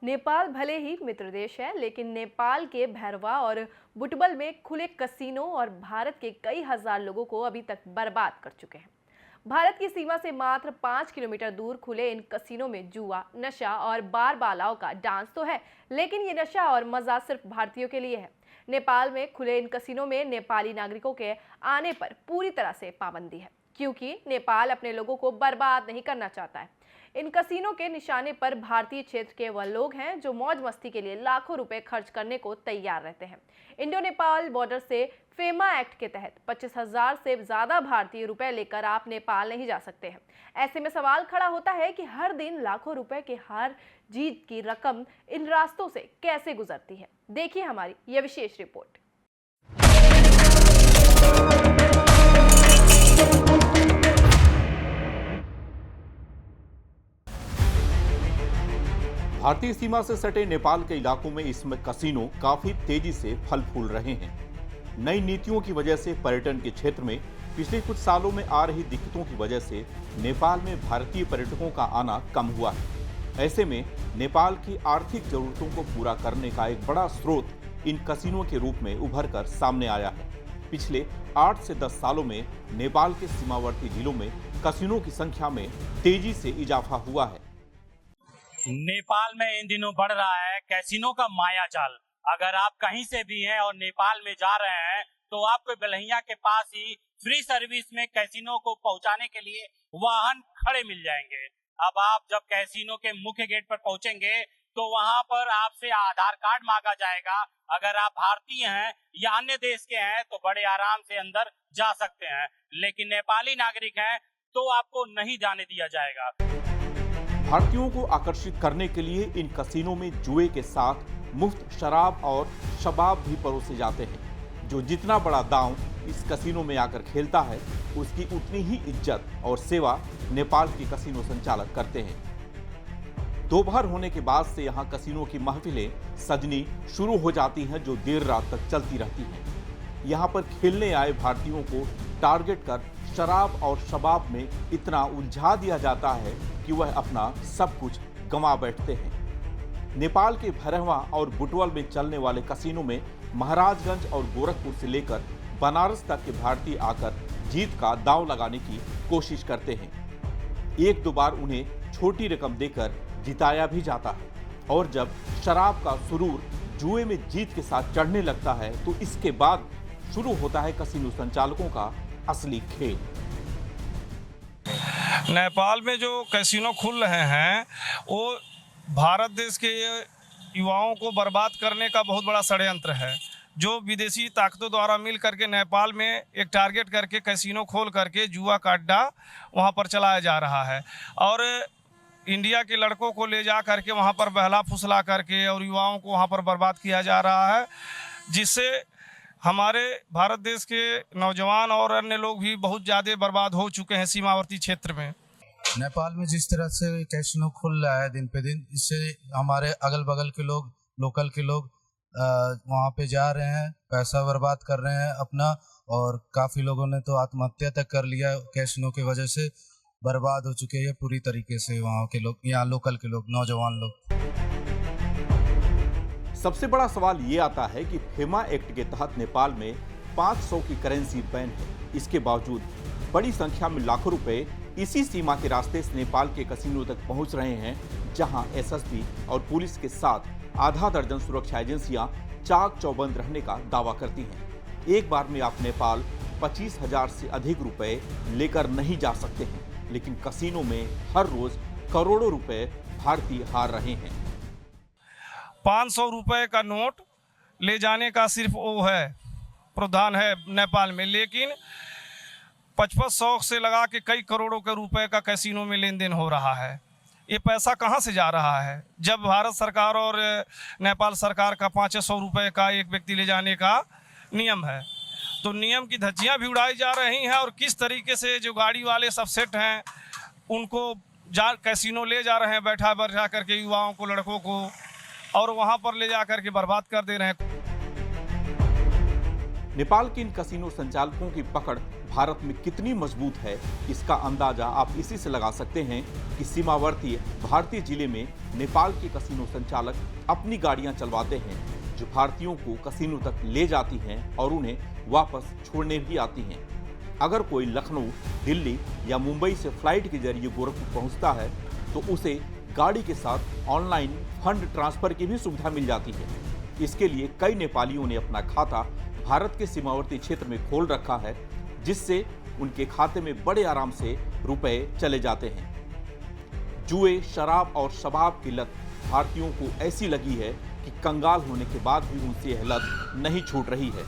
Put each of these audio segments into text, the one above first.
नेपाल भले ही मित्र देश है, लेकिन नेपाल के भैरवा और बुटवल में खुले कसीनो और भारत के कई हजार लोगों को अभी तक बर्बाद कर चुके हैं। भारत की सीमा से मात्र 5 किलोमीटर दूर खुले इन कसीनों में जुआ, नशा और बार बालाओं का डांस तो है, लेकिन ये नशा और मजा सिर्फ भारतीयों के लिए है। नेपाल में खुले इन कसीनों में नेपाली नागरिकों के आने पर पूरी तरह से पाबंदी है, क्योंकि नेपाल अपने लोगों को बर्बाद नहीं करना चाहता है। इन कसीनों के निशाने पर भारतीय क्षेत्र के वह लोग हैं जो मौज मस्ती के लिए लाखों रुपए खर्च करने को तैयार रहते हैं। इंडो नेपाल बॉर्डर से फेमा एक्ट के तहत 25,000 से ज्यादा भारतीय रुपए लेकर आप नेपाल नहीं जा सकते हैं। ऐसे में सवाल खड़ा होता है कि हर दिन लाखों रुपए के हार जीत की रकम इन रास्तों से कैसे गुजरती है। देखिए हमारी यह विशेष रिपोर्ट। भारतीय सीमा से सटे नेपाल के इलाकों में इसमें कसीनो काफी तेजी से फल फूल रहे हैं। नई नीतियों की वजह से पर्यटन के क्षेत्र में पिछले कुछ सालों में आ रही दिक्कतों की वजह से नेपाल में भारतीय पर्यटकों का आना कम हुआ है। ऐसे में नेपाल की आर्थिक जरूरतों को पूरा करने का एक बड़ा स्रोत इन कसीनो के रूप में उभर कर सामने आया है। पिछले 8 से 10 सालों में नेपाल के सीमावर्ती जिलों में कसीनो की संख्या में तेजी से इजाफा हुआ है। नेपाल में इन दिनों बढ़ रहा है कैसीनो का माया जाल। अगर आप कहीं से भी हैं और नेपाल में जा रहे हैं तो आपको बेलहिया के पास ही फ्री सर्विस में कैसीनो को पहुंचाने के लिए वाहन खड़े मिल जाएंगे। अब आप जब कैसीनो के मुख्य गेट पर पहुंचेंगे तो वहां पर आपसे आधार कार्ड मांगा जाएगा। अगर आप भारतीय हैं या अन्य देश के हैं तो बड़े आराम से अंदर जा सकते हैं, लेकिन नेपाली नागरिक हैं तो आपको नहीं जाने दिया जाएगा। भारतीयों को आकर्षित करने के लिए इन कसीनों में जुए के साथ मुफ्त शराब और शबाब भी परोसे जाते हैं। जो जितना बड़ा दांव इस कसीनो में आकर खेलता है, उसकी उतनी ही इज्जत और सेवा नेपाल के कसीनो संचालक करते हैं। दोपहर होने के बाद से यहाँ कसीनो की महफिलें सजनी शुरू हो जाती हैं, जो देर रात तक चलती रहती हैं। यहाँ पर खेलने आए भारतीयों को टारगेट कर शराब और शबाब में इतना उलझा दिया जाता है कि वह अपना सब कुछ गंवा बैठते हैं। नेपाल के भैरवा और बुटवल में चलने वाले कसीनो में महाराजगंज और गोरखपुर से लेकर बनारस तक के भारतीय आकर जीत का दांव लगाने की कोशिश करते हैं। एक दो बार उन्हें छोटी रकम देकर जिताया भी जाता है, और जब शराब का सुरूर जुए में जीत के साथ चढ़ने लगता है तो इसके बाद शुरू होता है कसीनो संचालकों का असली खेल। नेपाल में जो कैसीनो खुल रहे हैं वो भारत देश के युवाओं को बर्बाद करने का बहुत बड़ा षड्यंत्र है, जो विदेशी ताकतों द्वारा मिल करके नेपाल में एक टारगेट करके कैसीनो खोल करके जुआ का अड्डा वहाँ पर चलाया जा रहा है, और इंडिया के लड़कों को ले जा करके वहाँ पर बहला फुसला करके और युवाओं को वहाँ पर बर्बाद किया जा रहा है, जिससे हमारे भारत देश के नौजवान और अन्य लोग भी बहुत ज़्यादा बर्बाद हो चुके हैं सीमावर्ती क्षेत्र में। नेपाल में जिस तरह से कैसीनो खुल रहा है दिन पे दिन, इससे हमारे अगल बगल के लोग, लोकल के लोग वहाँ पे जा रहे हैं, पैसा बर्बाद कर रहे हैं अपना, और काफ़ी लोगों ने तो आत्महत्या तक कर लिया कैसीनो की वजह से। बर्बाद हो चुके हैं पूरी तरीके से वहाँ के लोग, यहाँ लोकल के लोग, नौजवान लोग। सबसे बड़ा सवाल ये आता है कि फेमा एक्ट के तहत नेपाल में 500 की करेंसी बैन है। इसके बावजूद बड़ी संख्या में लाखों रुपए इसी सीमा के रास्ते से नेपाल के कसीनो तक पहुंच रहे हैं, जहां एसएसबी और पुलिस के साथ आधा दर्जन सुरक्षा एजेंसियां चाक चौबंद रहने का दावा करती हैं। एक बार में आप नेपाल 25,000 से अधिक रुपए लेकर नहीं जा सकते हैं, लेकिन कसीनो में हर रोज करोड़ों रुपए भारतीय हार रहे हैं। 500 रुपए का नोट ले जाने का सिर्फ वो है प्रावधान है नेपाल में, लेकिन 5500 से लगा के कई करोड़ों के रुपए का कैसीनो में लेन देन हो रहा है। ये पैसा कहाँ से जा रहा है, जब भारत सरकार और नेपाल सरकार का 500 रुपए का एक व्यक्ति ले जाने का नियम है, तो नियम की धज्जियाँ भी उड़ाई जा रही हैं। और किस तरीके से जो गाड़ी वाले सब सेट हैं उनको कैसीनो ले जा रहे हैं बैठा बैठा करके युवाओं को, लड़कों को, और वहां पर ले जाकर के बर्बाद कर दे रहे हैं। नेपाल के इन कसीनो संचालकों की पकड़ भारत में कितनी मजबूत है, इसका अंदाजा आप इसी से लगा सकते हैं कि सीमावर्ती भारतीय जिले में नेपाल के कसीनो संचालक अपनी गाड़ियां चलवाते हैं जो भारतीयों को कसीनो तक ले जाती हैं और उन्हें वापस छोड़ने भी आती हैं। अगर कोई लखनऊ, दिल्ली या मुंबई से फ्लाइट के जरिए गोरखपुर पहुंचता है तो उसे गाड़ी के साथ ऑनलाइन फंड ट्रांसफर की भी सुविधा मिल जाती है। इसके लिए कई नेपालियों ने अपना खाता भारत के सीमावर्ती क्षेत्र में खोल रखा है, जिससे उनके खाते में बड़े आराम से रुपए चले जाते हैं। जुए, शराब और शबाब की लत भारतीयों को ऐसी लगी है कि कंगाल होने के बाद भी उनसे यह लत नहीं छूट रही है।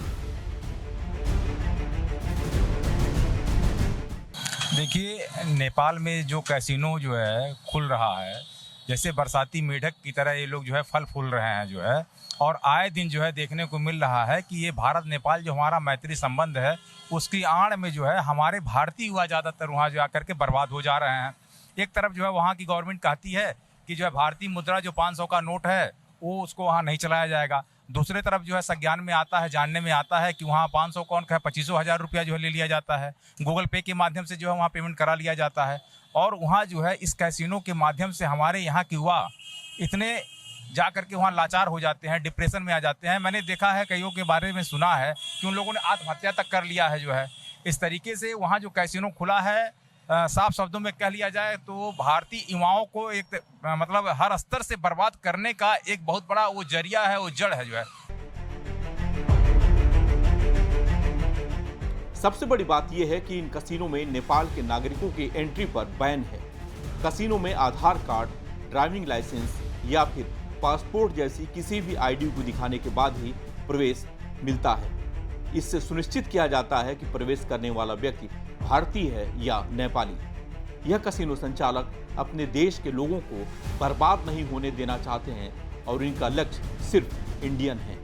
देखिए, नेपाल में जो कैसीनो जो है खुल रहा है, जैसे बरसाती मेढक की तरह ये लोग जो है फल फूल रहे हैं जो है, और आए दिन जो है देखने को मिल रहा है कि ये भारत नेपाल जो हमारा मैत्री संबंध है उसकी आड़ में जो है हमारे भारतीय युवा ज़्यादातर वहाँ जो आकर के बर्बाद हो जा रहे हैं। एक तरफ जो है वहाँ की गवर्नमेंट कहती है कि जो है भारतीय मुद्रा जो 500 का नोट है वो उसको वहाँ नहीं चलाया जाएगा। दूसरी तरफ जो है संज्ञान में आता है, जानने में आता है कि वहाँ 500 कौन का 25,000 रुपया जो है ले लिया जाता है, गूगल पे के माध्यम से जो है वहाँ पेमेंट करा लिया जाता है। और वहाँ जो है इस कैसीनो के माध्यम से हमारे यहाँ के युवा इतने जा करके वहाँ लाचार हो जाते हैं, डिप्रेशन में आ जाते हैं। मैंने देखा है, कईयों के बारे में सुना है कि उन लोगों ने आत्महत्या तक कर लिया है जो है। इस तरीके से वहाँ जो कैसीनो खुला है, साफ शब्दों में कह लिया जाए तो भारतीय युवाओं को एक मतलब हर स्तर से बर्बाद करने का एक बहुत बड़ा वो जरिया है, वो जड़ है जो है। सबसे बड़ी बात यह है कि इन कसीनो में नेपाल के नागरिकों की एंट्री पर बैन है। कसीनो में आधार कार्ड, ड्राइविंग लाइसेंस या फिर पासपोर्ट जैसी किसी भी आईडी को दिखाने के बाद ही प्रवेश मिलता है। इससे सुनिश्चित किया जाता है कि प्रवेश करने वाला व्यक्ति भारतीय है या नेपाली। यह कसीनो संचालक अपने देश के लोगों को बर्बाद नहीं होने देना चाहते हैं और इनका लक्ष्य सिर्फ इंडियन है।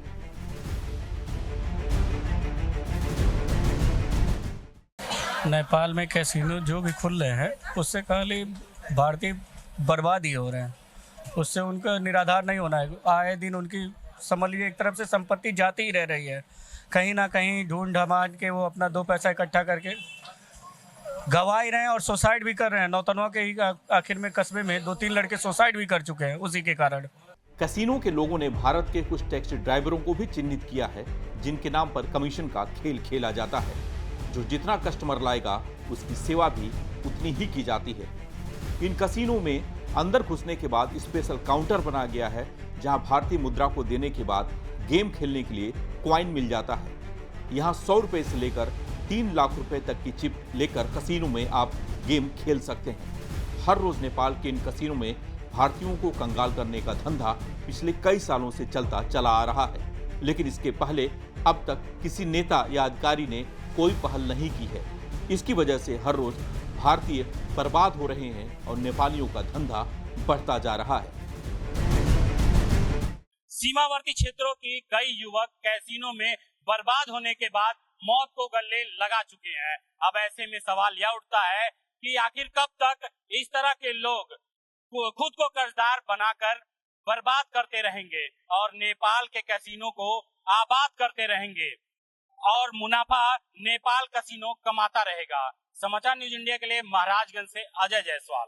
नेपाल में कैसीनो जो भी खुल रहे हैं उससे खाली भारतीय बर्बाद ही हो रहे हैं, उससे उनका निराधार नहीं होना है। आए दिन उनकी समझ लीजिए एक तरफ से संपत्ति जाती ही रह रही है, कहीं ना कहीं ढूंढ ढमांड के वो अपना 2 पैसा इकट्ठा करके गवा ही रहे हैं और सुसाइड भी कर रहे हैं। नौतनवा के ही आखिर में कस्बे में 2-3 लड़के सुसाइड भी कर चुके हैं उसी के कारण। कैसीनो के लोगों ने भारत के कुछ टैक्सी ड्राइवरों को भी चिन्हित किया है जिनके नाम पर कमीशन का खेल खेला जाता है। जो जितना कस्टमर लाएगा उसकी सेवा भी उतनी ही की जाती है। इन कसीनो में अंदर घुसने के बाद स्पेशल काउंटर बनाया गया है जहां भारतीय मुद्रा को देने के बाद गेम खेलने के लिए कॉइन मिल जाता है। यहां 100 रुपए से लेकर 3 लाख रुपए तक की चिप लेकर कसीनो में आप गेम खेल सकते हैं। हर रोज नेपाल के इन कसीनो में भारतीयों को कंगाल करने का धंधा पिछले कई सालों से चलता चला आ रहा है, लेकिन इसके पहले अब तक किसी नेता या अधिकारी ने कोई पहल नहीं की है। इसकी वजह से हर रोज भारतीय बर्बाद हो रहे हैं और नेपालियों का धंधा बढ़ता जा रहा है। सीमावर्ती क्षेत्रों के कई युवक कैसीनो में बर्बाद होने के बाद मौत को गले लगा चुके हैं। अब ऐसे में सवाल यह उठता है कि आखिर कब तक इस तरह के लोग खुद को कर्जदार बनाकर बर्बाद करते रहेंगे और नेपाल के कैसीनो को आबाद करते रहेंगे और मुनाफा नेपाल कैसीनो कमाता रहेगा। समाचार न्यूज इंडिया के लिए महाराजगंज से अजय जायसवाल।